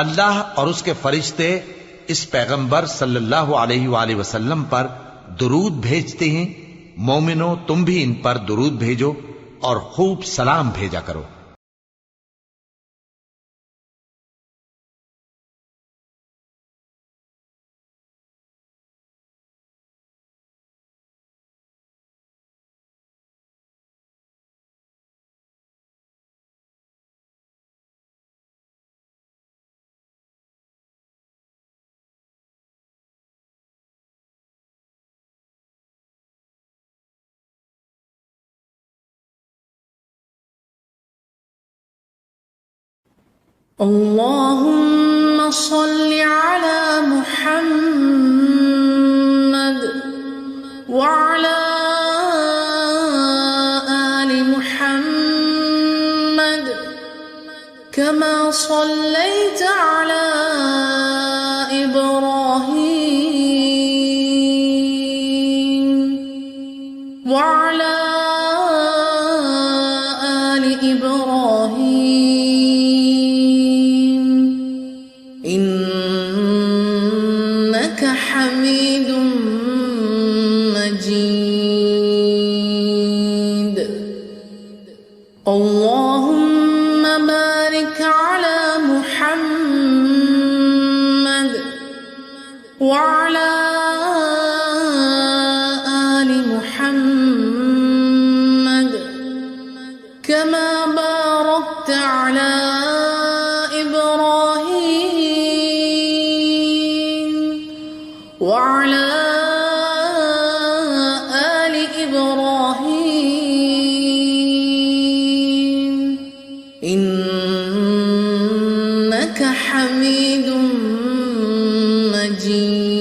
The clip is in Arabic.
अल्लाह और उसके फरिश्ते इस पैगंबर सल्लल्लाहु अलैहि वसल्लम पर दुरूद भेजते हैं। मोमिनो, तुम भी इन पर दुरूद भेजो और खूब सलाम भेजा करो। اللهم صل على محمد وعلى آل محمد كما صليت على إبراهيم وعلى آل إبراهيم إنك حميد مجيد. اللهم بارك على محمد وعلى آل محمد كما باركت على إبراهيم وعلى آل إبراهيم إنك حميد مجيد.